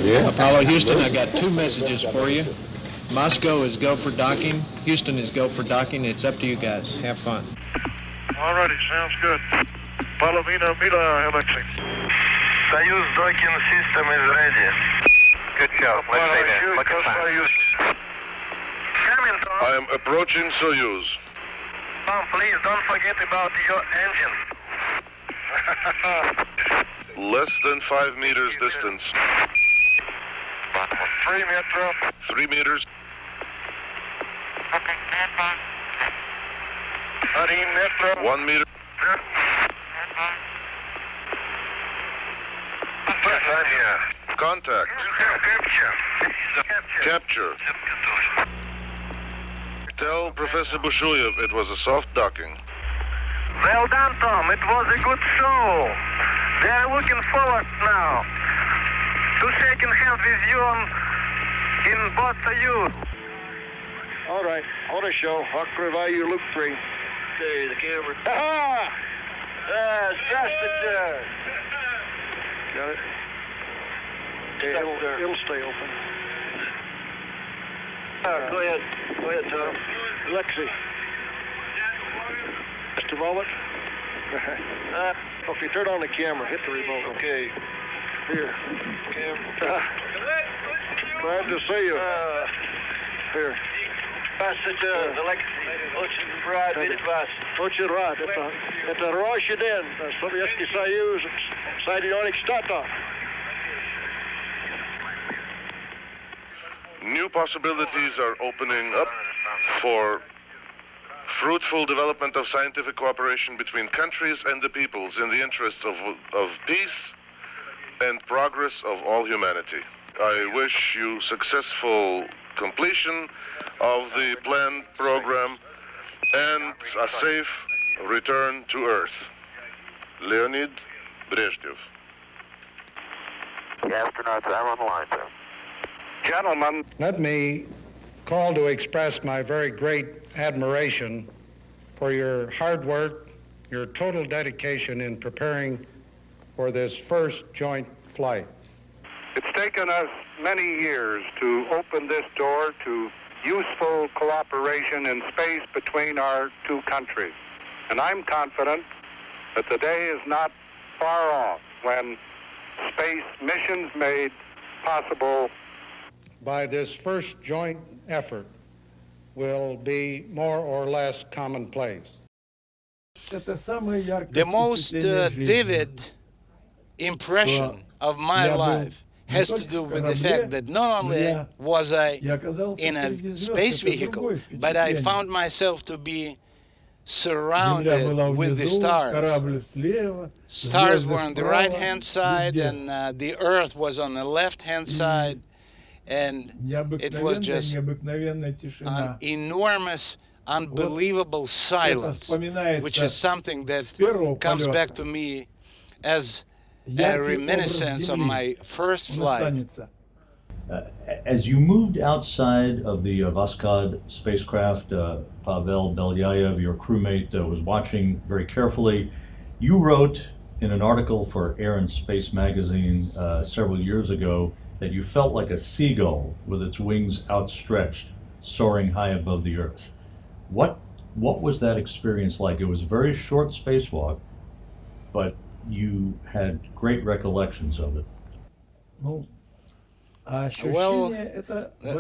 Apollo Houston, I got two messages for you. Moscow is go for docking. Houston is go for docking. It's up to you guys. Have fun. Alrighty, sounds good. Palovina Mila, Alexei. Soyuz docking system is ready. Good job. Let's say that. Look at that. Coming, Tom. I am approaching Soyuz. Tom, please don't forget about your engine. Less than 5 meters distance. 3 metro. 3 meters. 3 metro. 1 meter. Contact. Capture. Tell Professor Bushuyev it was a soft docking. Well done, Tom. It was a good show. They are looking forward now to shaking hands with you in both Soyuz. All right, on a show. Открываю loop 3. Okay, the camera. Aha! Здравствуйте. Got it? Okay, it'll stay open. Go ahead. Go ahead, Tom. Alexei. Just a moment. Okay, turn on the camera. Hit the remote. Okay. Here. Camera. Glad to see you. Here. Здравствуйте, Alexei. Очень рад видеть вас. Очень рад. Это рабочий день. Советский Союз, Соединенных Штатов. New possibilities are opening up for fruitful development of scientific cooperation between countries and the peoples in the interests of peace and progress of all humanity. I wish you successful completion of the planned program and a safe return to Earth. Leonid Brezhnev. The astronauts are on the line, sir. Gentlemen, let me call to express my very great admiration for your hard work, your total dedication in preparing for this first joint flight. It's taken us many years to open this door to useful cooperation in space between our two countries. And I'm confident that the day is not far off when space missions made possible by this first joint effort will be more or less commonplace. The most vivid impression of my life has to do with the fact that not only was I in a space vehicle, but I found myself to be surrounded with the stars. Stars were on the right-hand side, and the Earth was on the left-hand side. And it was just an enormous, unbelievable silence, which is something that comes back to me as a reminiscence of my first flight. As you moved outside of the Voskhod spacecraft, Pavel Belyayev, your crewmate, was watching very carefully. You wrote in an article for Air and Space magazine several years ago that you felt like a seagull with its wings outstretched, soaring high above the Earth. What was that experience like? It was a very short spacewalk, but you had great recollections of it. Well,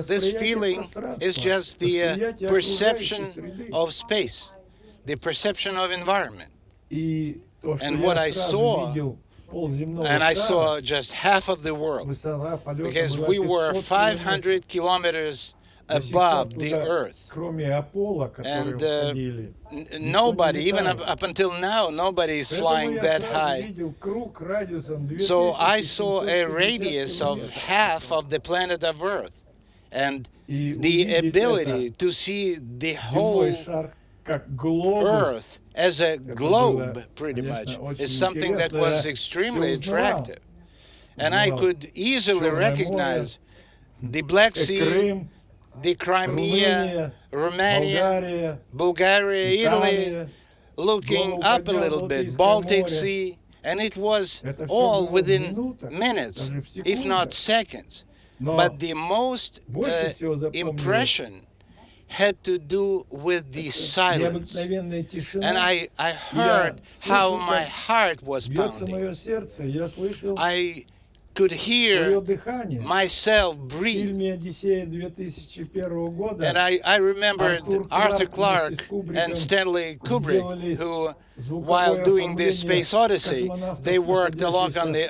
this feeling is just the perception of space, the perception of environment. And what I saw, and I saw just half of the world, because we were 500 kilometers above the Earth. And nobody, even up until now, nobody is flying that high. So I saw a radius of half of the planet of Earth. And the ability to see the whole Earth as a globe, pretty much, is something that was extremely attractive. And I could easily recognize the Black Sea, the Crimea, Romania, Bulgaria, Italy, looking up a little bit, Baltic Sea, And it was all within minutes, if not seconds. But the most impression had to do with the silence. And I heard how my heart was pounding. I could hear myself breathe. And I remembered Arthur Clarke and Stanley Kubrick, who, while doing this Space Odyssey, they worked a lot on the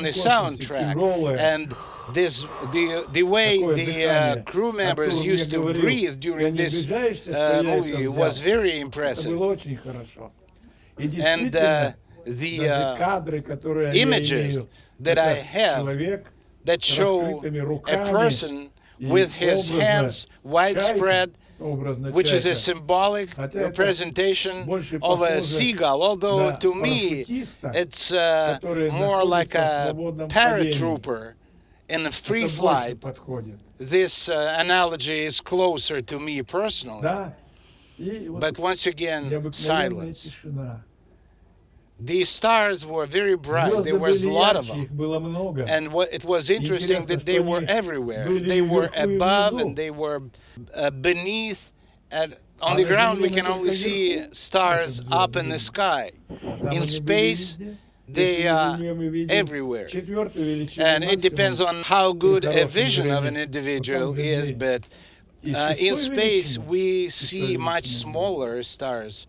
soundtrack. And the way the crew members used to breathe during this movie was very impressive. And the images that I have that show a person with his hands widespread, which is a symbolic representation of a seagull, although to me it's more like a paratrooper in a free flight. This analogy is closer to me personally. But once again, silence. The stars were very bright. There was a lot of them. And it was interesting that they were everywhere. They were above and they were beneath. On the ground, we can only see stars up in the sky. In space, they are everywhere. And it depends on how good a vision of an individual is, but in space, we see much smaller stars.